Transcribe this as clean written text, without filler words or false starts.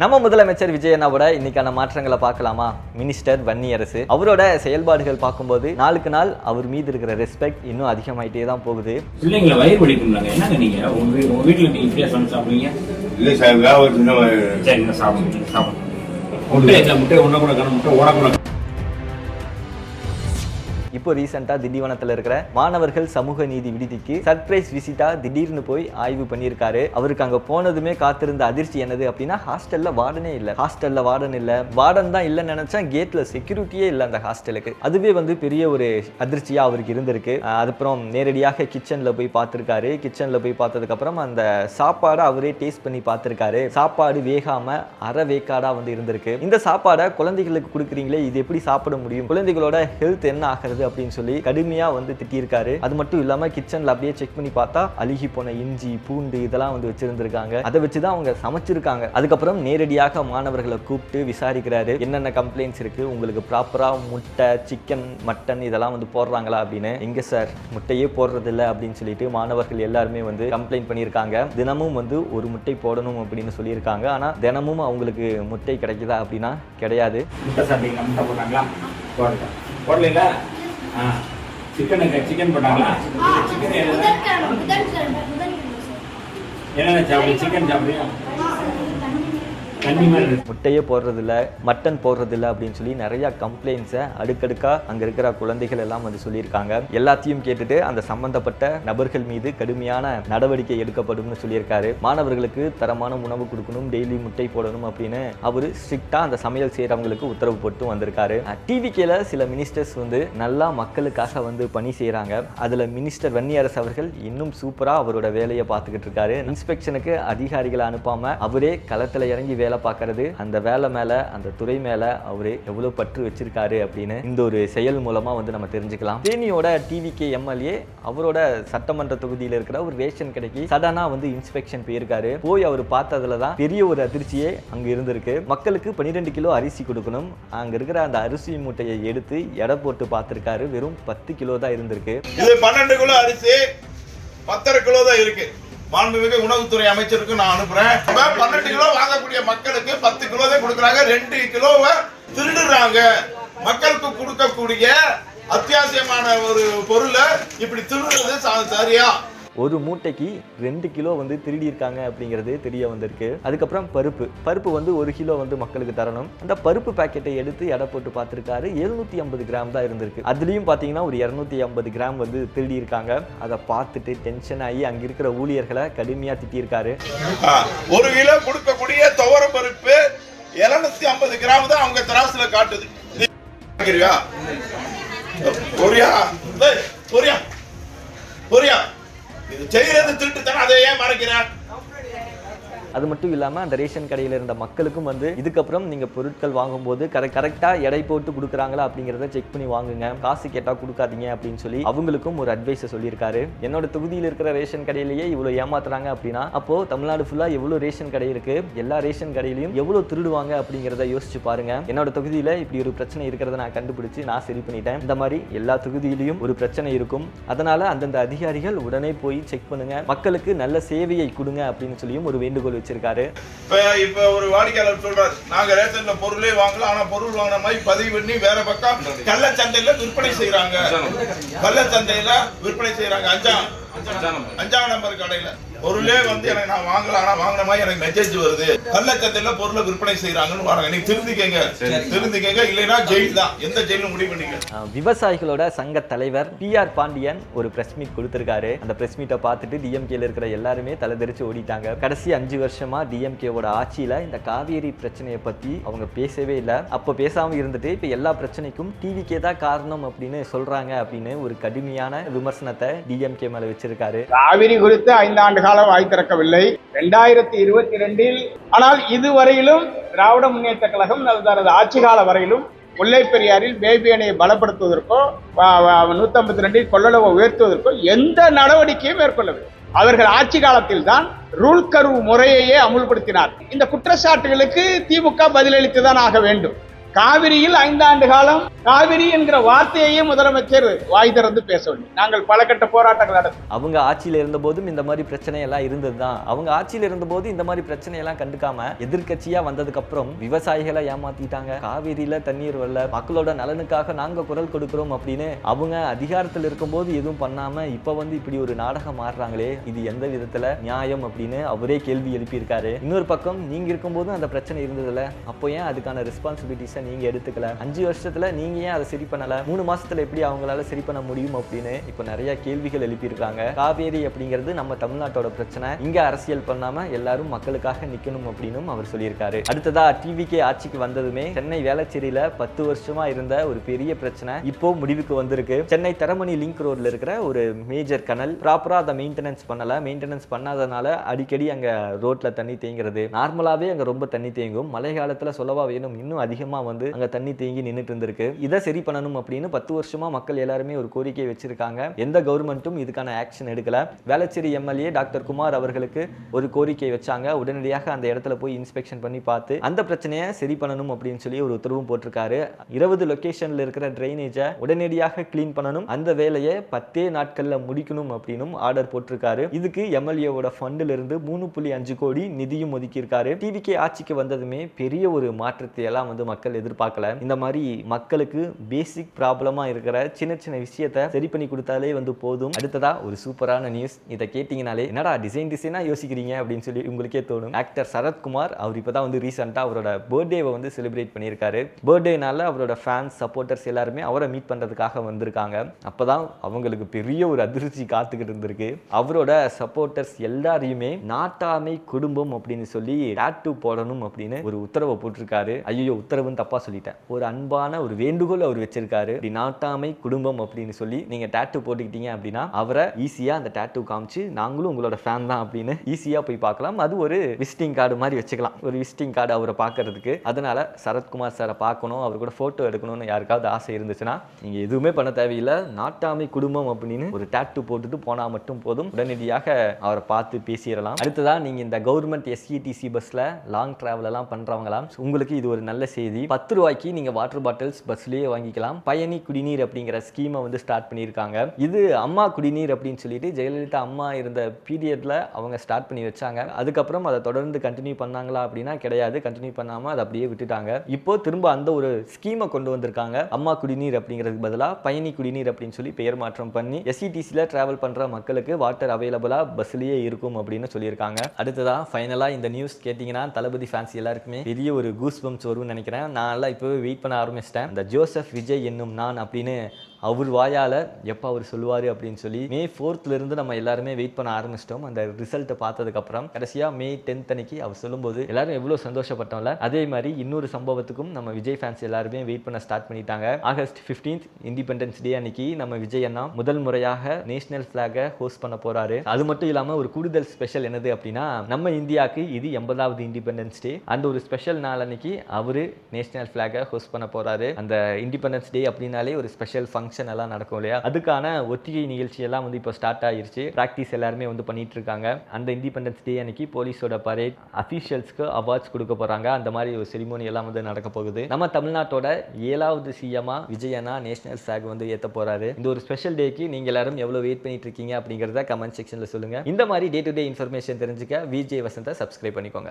நம்ம முதலமைச்சர் விஜய் அண்ணாவோட இன்னைக்கான மாற்றங்களை பார்க்கலாமா? மினிஸ்டர் வன்னியரசு அவரோட செயல்பாடுகள் பார்க்கும்போது நாளுக்கு நாள் அவர் மீது இருக்கிற ரெஸ்பெக்ட் இன்னும் அதிகமாயிட்டே தான் போகுது. பிள்ளைங்களை வயிறு வலிக்கும்லாங்க. என்னங்க நீங்க உங்க வீட்டுல நீங்க இப்படியா சொன்ன சாப்பிடுவீங்க? இல்லை சார், சரி சாப்பிடுங்க. முட்டை ஒன்றை கூட முட்டை ஓடக்கூடாது. இப்போ ரீசெண்டா திண்டிவனத்தில் இருக்கிற மாணவர்கள் சமூக நீதி விடுதிக்கு சர்ப்ரைஸ் விசிட்டா திடீர்னு போய் ஆய்வு பண்ணியிருக்காரு. அவருக்கு அங்க போனதுமே காத்திருந்த அதிர்ச்சி என்னது அப்படின்னா, ஹாஸ்டல்ல வார்டனே இல்லை. ஹாஸ்டல்ல வார்டன் இல்லை, வார்டன் தான் இல்லைன்னு நினைச்சேன், கேட்ல செக்யூரிட்டியே இல்லை அந்த ஹாஸ்டலுக்கு. அதுவே பெரிய ஒரு அதிர்ச்சியா அவருக்கு இருந்திருக்கு. அதுக்கப்புறம் நேரடியாக கிச்சன்ல போய் பார்த்திருக்காரு. கிச்சன்ல போய் பார்த்ததுக்கு அப்புறம் அந்த சாப்பாடை அவரே டேஸ்ட் பண்ணி பார்த்திருக்காரு. சாப்பாடு வேகாம அரை வேக்காடா இருந்திருக்கு. இந்த சாப்பாடை குழந்தைகளுக்கு கொடுக்குறீங்களே, இது எப்படி சாப்பிட முடியும்? குழந்தைகளோட ஹெல்த் என்ன ஆகிறது அப்படின்னு சொல்லி கடுமையா திட்டியிருக்காரு. அது மட்டும் இல்லாம கிச்சன்ல அப்படியே செக் பண்ணி பார்த்தா அழுகி போன இஞ்சி பூண்டு இதெல்லாம் வச்சிருந்திருக்காங்க. அதை வச்சுதான் அவங்க சமைச்சிருக்காங்க. அதுக்கப்புறம் நேரடியாக மாணவர்களை கூப்பிட்டு விசாரிக்கிறாரு. என்னென்ன கம்ப்ளைண்ட்ஸ் இருக்கு, உங்களுக்கு ப்ராப்பரா முட்டை சிக்கன் மட்டன் இதெல்லாம் போடுறாங்களா அப்படின்னு. எங்க சார் முட்டையே போடுறது இல்லை அப்படின்னு சொல்லிட்டு மாணவர்கள் எல்லாருமே கம்ப்ளைண்ட் பண்ணியிருக்காங்க. தினமும் ஒரு முட்டை போடணும் அப்படின்னு சொல்லியிருக்காங்க. ஆனா தினமும் அவங்களுக்கு முட்டை கிடைக்குதா அப்படின்னா கிடையாது. சிக்கன் போட்டாங்களா? என்ன சாப்பிடு? சிக்கன் சாப்பிடுறியா? முட்டையே போடுறதில்ல, மட்டன் போடுறதில்ல அப்படின்னு சொல்லி நிறைய கம்ப்ளைண்ட்ஸை அடுக்கடுக்கா அங்க இருக்கிற குழந்தைகள் எல்லாம் சொல்லியிருக்காங்க. எல்லாத்தையும் கேட்டுட்டு அந்த சம்பந்தப்பட்ட நபர்கள் மீது கடுமையான நடவடிக்கை எடுக்கப்படும்னு சொல்லியிருக்காரு. மாணவர்களுக்கு தரமான உணவு கொடுக்கணும், டெய்லி முட்டை போடணும் அப்படின்னு அவரு ஸ்ட்ரிக்டா அந்த சமையல் செய்யறவங்களுக்கு உத்தரவு போட்டு வந்திருக்காரு. டிவிகேல சில மினிஸ்டர்ஸ் நல்லா மக்களுக்காக பணி செய்யறாங்க. அதுல மினிஸ்டர் வன்னியரசு அவர்கள் இன்னும் சூப்பரா அவரோட வேலையை பார்த்துக்கிட்டு இருக்காரு. இன்ஸ்பெக்ஷனுக்கு அதிகாரிகளை அனுப்பாம அவரே களத்துல இறங்கி வேலை பார்க்கறது, அந்த வேலை மேல அந்த துறை மேல அவரு எவ்வளவு பற்று வச்சிருக்காரு அப்படின்னு இந்த ஒரு செயல் மூலமா நம்ம தெரிஞ்சுக்கலாம். தேனியோட டிவிகே எம்எல்ஏ அவரோட சட்டமன்ற தொகுதியில் இருக்கிற ஒரு ரேஷன் கடைக்கு சடனா இன்ஸ்பெக்ஷன் போயிருக்காரு. போய் அவர் பார்த்ததுலதான் பெரிய ஒரு அதிர்ச்சியே அங்க இருந்திருக்கு. மக்களுக்கு 12 கிலோ அரிசி கொடுக்கணும். அங்க இருக்கிற அந்த அரிசி மூட்டையை எடுத்து எடை போட்டு பார்த்திருக்காரு. வெறும் 10 கிலோ தான் இருந்திருக்கு. இது 12 கிலோ அரிசி 10 கிலோ தான் இருக்கு. மாண்புமிகு உணவுத்துறை அமைச்சருக்கு நான் அனுப்புறேன். 12 கிலோ வாங்கக்கூடிய மக்களுக்கு 10 கிலோ தான் கொடுக்குறாங்க. 2 கிலோவை திருடுறாங்க. மக்களுக்கு கொடுக்கக்கூடிய அத்தியாவசியமான ஒரு பொருளை இப்படி திருடுறது சரியா? ஒரு மூட்டைக்கு 2 கிலோ திருடி இருக்காங்க அப்படிங்கிறது தெரிய வந்திருக்கு. அதுக்கப்புறம் பருப்பு 1 கிலோ மக்களுக்கு தரணும். அந்த பருப்பு பாக்கெட்டை எடுத்து எடை போட்டு பார்த்திருக்காரு. 750 கிராம் தான் இருந்திருக்கு. அதுலயும் பாத்தீங்கன்னா ஒரு 250 கிராம் திருடி இருக்காங்க. அதை பார்த்துட்டு டென்ஷன் ஆகி அங்க இருக்கிற ஊழியர்களை கடுமையா திட்டியிருக்காரு. 1 கிலோ கொடுக்கக்கூடிய துவரம் பருப்பு 750 கிராம் தான் அவங்க தராசுல காட்டுது. இது செய்யறது திருட்டு தானே, அதை ஏன் மறைக்கிறார்? அது மட்டும் இல்லாம அந்த ரேஷன் கடையில் இருந்த மக்களுக்கும் இதுக்கப்புறம் நீங்க பொருட்கள் வாங்கும்போது கரெக்டா எடை போட்டு கொடுக்குறாங்களா அப்படிங்கிறத செக் பண்ணி வாங்குங்க, காசு கேட்டா கொடுக்காதீங்க அப்படின்னு சொல்லி அவங்களுக்கும் ஒரு அட்வைஸை சொல்லியிருக்காரு. என்னோட தொகுதியில் இருக்கிற ரேஷன் கடையிலேயே இவ்வளவு ஏமாத்துறாங்க அப்படின்னா அப்போ தமிழ்நாடு ஃபுல்லா எவ்வளவு ரேஷன் கடை இருக்கு, எல்லா ரேஷன் கடையிலையும் எவ்வளவு திருடுவாங்க அப்படிங்கிறத யோசிச்சு பாருங்க. என்னோட தொகுதியில இப்படி ஒரு பிரச்சனை இருக்கிறத நான் கண்டுபிடிச்சு நான் சரி பண்ணிட்டேன். இந்த மாதிரி எல்லா தொகுதியிலையும் ஒரு பிரச்சனை இருக்கும். அதனால அந்தந்த அதிகாரிகள் உடனே போய் செக் பண்ணுங்க, மக்களுக்கு நல்ல சேவையை கொடுங்க அப்படின்னு சொல்லியும் ஒரு வேண்டுகோள் வச்சிருக்காரு. இப்ப ஒரு வாடிக்கையாளர் சொல்றாரு, நாங்க ரேஷன்ல பொருளே வாங்கலாம், ஆனா பொருள் வாங்கின மாதிரி பதிவு பண்ணி வேற பக்கம் கள்ளச்சந்தையில விற்பனை செய்யறாங்க. கள்ளச்சந்தையில விற்பனை செய்யறாங்க. 5ஆம் நம்பர் கடையில பொருளே எனக்கு நான் வாங்கலாம், ஆனா வாங்கின மாதிரி எனக்கு மெசேஜ் வருது. கள்ளச்சந்தையில பொருளை விற்பனை செய்யறாங்கன்னு வாங்க. நீங்க திருந்திக்கங்க, இல்லைன்னா ஜெயில் தான். எந்த ஜெயிலும் முடிவு பண்ணீங்க. விவசாயிகளோட சங்க தலைவர் PR பாண்டியன் ஒரு பிரஸ் மீட் கொடுத்திருக்காரு. அந்த பிரஸ் மீட்டை பார்த்துட்டு டிஎம்கேல இருக்கிற எல்லாருமே தலைதெறிச்சு ஓடிட்டாங்க. கடைசி 5 வருஷமா டிஎம்கேவோட ஆட்சியில இந்த காவேரி பிரச்சனையை பத்தி அவங்க பேசவே இல்லை. அப்ப பேசாம இருந்துட்டு இப்ப எல்லா பிரச்சனைக்கும் டிவிகே தான் காரணம் அப்படின்னு சொல்றாங்க அப்படின்னு ஒரு கடுமையான விமர்சனத்தை டிஎம்கே மேல வச்சிருக்காரு. காவிரி குறித்து 5 ஆண்டு காலம் வாய் திறக்கவில்லை 2022. ஆனால் இதுவரையிலும் திராவிட முன்னேற்ற கழகம் தனது ஆட்சி கால வரையிலும் முல்லை பெரியாறில் பேபி அணையை பலப்படுத்துவதற்கோ 152 கொள்ளளவை உயர்த்துவதற்கோ எந்த நடவடிக்கையும் மேற்கொள்ளவில்லை. அவர்கள் ஆட்சி காலத்தில் தான் ரூல் கர்வ் முறையையே அமுல்படுத்தினார். இந்த குற்றச்சாட்டுகளுக்கு திமுக பதிலளித்துதான் ஆக வேண்டும். காவிரியில் 5 ஆண்டு காலம் காவிரி என்கிற வார்த்தையையே முதலமைச்சர் வாய் திறந்து பேசவில்லை. நாங்கள் பல கட்ட போராட்டங்கள் நடத்தி அவங்க ஆட்சியில் இருந்த போதும் இந்த மாதிரி பிரச்சனை எல்லாம் இருந்தது தான். அவங்க ஆட்சியில் இருந்த போது இந்த மாதிரி பிரச்சனை எல்லாம் கண்டுக்காம எதிர்க்கட்சியா வந்ததுக்கு அப்புறம் விவசாயிகளை ஏமாத்திட்டாங்க. காவிரியில தண்ணீர் வரல, மக்களோட நலனுக்காக நாங்க குரல் கொடுக்கிறோம் அப்படின்னு அவங்க அதிகாரத்தில் இருக்கும்போது எதுவும் பண்ணாம இப்ப வந்து இப்படி ஒரு நாடகம் ஆடுறாங்களே, இது எந்த விதத்துல நியாயம் அப்படின்னு அவரே கேள்வி எழுப்பியிருக்காரு. இன்னொரு பக்கம் நீங்க இருக்கும்போதும் அந்த பிரச்சனை இருந்ததுல, அப்போ ஏன் அதுக்கான ரெஸ்பான்சிபிலிட்டிஸை நீங்க எடுத்துக்கல? 5 வருஷத்துல நீங்க ஏன் அதை சரி பண்ணல? 3 மாசத்துல எப்படி அவங்களால சரி பண்ண முடியும் அப்படின்னு இப்ப நிறைய கேள்விகள் எழுப்பியிருக்காங்க. காவேரி அப்படிங்கிறது நம்ம தமிழ்நாட்டோட பிரச்சனை, இங்க அரசியல் பண்ணாம எல்லாரும் மக்களுக்காக நிக்கணும் அப்படின்னு அவர் சொல்லியிருக்காரு. அடுத்ததா டிவிகே ஆட்சிக்கு வந்ததுமே சென்னை வேளச்சேரியில 10 வருஷமா இருந்த ஒரு பெரிய பிரச்சனை இப்போ முடிவுக்கு வந்திருக்கு. சென்னை தரமணி லிங்க் ரோட்ல இருக்கிற ஒரு மேஜர் கனல் ப்ராப்பரா அதை மெயின்டெனன்ஸ் பண்ணல. மெயின்டெனன்ஸ் பண்ணாதனால அடிக்கடி அங்க ரோட்ல தண்ணி தேங்குறது. நார்மலாவே அங்க ரொம்ப தண்ணி தேங்கும். மழை காலத்துல சொல்லவா வேணும், இன்னும் அதிகமா வந்து அங்க தண்ணி தேங்கி நின்றுட்டு இருந்திருக்கு. இதை சரி பண்ணணும் அப்படின்னு 10 வருஷமா மக்கள் எல்லாருமே ஒரு கோரிக்கை வச்சிருக்காங்க. எந்த கவர்மெண்ட்டும் இதுக்கான ஆக்ஷன் எடுக்கல. வேளச்சேரி எம்எல்ஏ டாக்டர் குமார் அவர்களுக்கு ஒரு கோரிக்கை வச்சாங்க. உடனடியாக அந்த இடத்துல போய் இன்ஸ்பெக்ஷன் பண்ணி பார்த்து அந்த பிரச்சனையை சரி பண்ணணும் அப்படின்னு சொல்லி ஒரு உத்தரவும் போட்டிருக்காரு. 20 லொகேஷன்ல இருக்கிற டிரைனேஜை உடனடியாக கிளீன் பண்ணணும், அந்த வேலையை 10 நாட்கள்ல முடிக்கணும் அப்படின்னு ஆர்டர் போட்டிருக்காரு. இதுக்கு எம்எல்ஏவோட ஃபண்ட்ல இருந்து 3.5 கோடி நிதியும் ஒதுக்கி இருக்காரு. டிவிகே ஆட்சிக்கு வந்ததுமே பெரிய ஒரு மாற்றத்தை எல்லாம் வந்து மக்கள் எதிர்பார்க்கல. இந்த மாதிரி மக்களுக்கு பேசிக் ப்ராப்ளமா இருக்கிற சின்ன சின்ன விஷயத்தை சரி பண்ணி கொடுத்தாலே வந்து போதும். அடுத்ததா ஒரு சூப்பரான நியூஸ். இதை கேட்டீங்கனாலே என்னடா டிசைனா யோசிக்கிறீங்க அப்படின்னு சொல்லி உங்களுக்கே தோணும். ஆக்டர் சரத்குமார் அவர் இப்பதான் வந்து ரீசெண்டா அவரோட பர்த்டேவை வந்து செலிப்ரேட் பண்ணியிருக்காரு. பர்த்டேனால அவரோட ஃபேன்ஸ் சப்போர்ட்டர்ஸ் எல்லாருமே அவரை மீட் பண்றதுக்காக வந்திருக்காங்க. அப்பதான் அவங்களுக்கு பெரிய ஒரு அதிர்ச்சி காத்துக்கிட்டு இருந்திருக்கு. அவரோட சப்போர்ட்டர்ஸ் எல்லாரையுமே நாட்டாமை குடும்பம் அப்படின்னு சொல்லி டாட்டூ போடணும் அப்படின்னு ஒரு உத்தரவை போட்டிருக்காரு. ஐயோ, உத்தரவுன்னு தப்பா சொல்லிட்டேன். ஒரு அன்பான ஒரு வேண்டுகோள் அவர் வச்சிருக்காரு. நாட்டாமை குடும்பம் அப்படின்னு சொல்லி நீங்க டாட்டூ போட்டுக்கிட்டீங்க அப்படின்னா அவரை ஈஸியா அந்த டாட்டூ காமிச்சு நாங்களும் உங்களோட ஃபேன் தான் அப்படின்னு ஈஸியா போய் பார்க்கலாம். அது ஒரு விசிட்டிங் கார்டு மாதிரி வச்சுக்கலாம், ஒரு விசிட்டிங் கார்டு அவரை பார்க்கறதுக்கு. அதனால சரத்குமார் சாரை பார்க்கணும், அவர் கூட போட்டோ எடுக்கணும்னு யாருக்காவது ஆசை இருந்துச்சுன்னா நீங்க எதுவுமே பண்ண தேவையில்லை. நாட்டாமை குடும்பம் அப்படின்னு ஒரு டாட்டூ போட்டுட்டு போனா மட்டும் போதும், உடனடியாக அவரை பார்த்து பேசிடலாம். அடுத்ததான் நீங்க இந்த கவர்மெண்ட் எஸ்இடிசி பஸ்ல லாங் டிராவல் எல்லாம் பண்றவங்களாம், உங்களுக்கு இது ஒரு நல்ல செய்தி. 10 ரூபாய்க்கு நீங்க வாட்டர் பாட்டில்ஸ் பஸ்லயே வாங்கிக்கலாம். பயணி குடிநீர் அப்படிங்கிற ஸ்கீமை வந்து ஸ்டார்ட் பண்ணியிருக்காங்க. இது அம்மா குடிநீர் அப்படின்னு சொல்லிட்டு ஜெயலலிதா அம்மா இருந்த பீரியட்ல அவங்க ஸ்டார்ட் பண்ணி வச்சாங்க. அதுக்கப்புறம் அதை தொடர்ந்து கண்டினியூ பண்ணாங்களா அப்படின்னா கிடையாது, கண்டினியூ பண்ணாம அதை அப்படியே விட்டுட்டாங்க. இப்போ திரும்ப அந்த ஒரு ஸ்கீமை கொண்டு வந்திருக்காங்க. அம்மா குடிநீர் அப்படிங்கிறதுக்கு பதிலாக பயணி குடிநீர் அப்படின்னு சொல்லி பெயர் மாற்றம் பண்ணி எஸ்இடிசியில் டிராவல் பண்ற மக்களுக்கு வாட்டர் அவைலபிளா பஸ்லயே இருக்கும் அப்படின்னு சொல்லியிருக்காங்க. அடுத்ததா ஃபைனலா இந்த நியூஸ் கேட்டீங்கன்னா தளபதி ஃபேன்ஸ் எல்லாருக்குமே பெரிய ஒரு கூஸ் பம்ப்ஸ் வரும்னு நினைக்கிறேன். நான் எல்லாம் இப்போவே வெயிட் பண்ண ஆரம்பிச்சிட்டேன். இந்த ஜோசப் விஜய் என்னும் நான் அப்படின்னு அவர் வாயால் எப்போ அவர் சொல்லுவார் அப்படின்னு சொல்லி May 4th இருந்து நம்ம எல்லாருமே வெயிட் பண்ண ஆரம்பிச்சிட்டோம். அந்த ரிசல்ட்டை பார்த்ததுக்கப்புறம் கடைசியாக May 10th அன்னைக்கு அவர் சொல்லும்போது எல்லாரும் எவ்வளோ சந்தோஷப்பட்டோம்ல. அதே மாதிரி இன்னொரு சம்பவத்துக்கும் நம்ம விஜய் ஃபேன்ஸ் எல்லாருமே வெயிட் பண்ண ஸ்டார்ட் பண்ணிட்டாங்க. August 15th இண்டிபெண்டன்ஸ் டே அன்னைக்கு நம்ம விஜய் அண்ணா முதல் முறையாக நேஷனல் ஃபிளாகை ஹோஸ்ட் பண்ண போறாரு. அது மட்டும் இல்லாமல் ஒரு கூடுதல் ஸ்பெஷல் என்னது அப்படின்னா நம்ம இந்தியாவுக்கு இது 80வது இண்டிபெண்டன்ஸ் டே. அந்த ஒரு ஸ்பெஷல் நாள் அன்னைக்கு அவரு நேஷனல் ஃபிளாகை ஹோஸ்ட் பண்ண போறாரு. அந்த இண்டிபெண்டன்ஸ் டே அப்படின்னாலே ஒரு ஸ்பெஷல் ஃபங்க்ஷன் எல்லாம் நடக்கும் இல்லையா, அதுக்கான ஒத்திகை நிகழ்ச்சி எல்லாம் வந்து இப்போ ஸ்டார்ட் ஆயிருச்சு. பிராக்டிஸ் எல்லாருமே வந்து பண்ணிட்டு இருக்காங்க. அந்த இண்டிபெண்டன்ஸ் டே அன்னைக்கு போலீஸோட பரேட், அஃபீஷியல்ஸ்க்கு அவார்ட்ஸ் கொடுக்க போறாங்க. அந்த மாதிரி ஒரு செரிமோனி எல்லாம் வந்து நடக்க போகுது. நம்ம தமிழ்நாட்டோட 7வது சிஎம்மா விஜய் அண்ணா நேஷனல் ஃபிளாக் வந்து ஏற்ற போறாரு. இந்த ஒரு ஸ்பெஷல் டேக்கு நீங்க எல்லாரும் எவ்வளவு வெயிட் பண்ணிட்டு இருக்கீங்க அப்படிங்கறத கமெண்ட் செக்ஷன்ல சொல்லுங்க. இந்த மாதிரி டே டு டே இன்ஃபர்மேஷன் தெரிஞ்சுக்க விஜய் வசந்த சப்ஸ்கிரைப் பண்ணிக்கோங்க.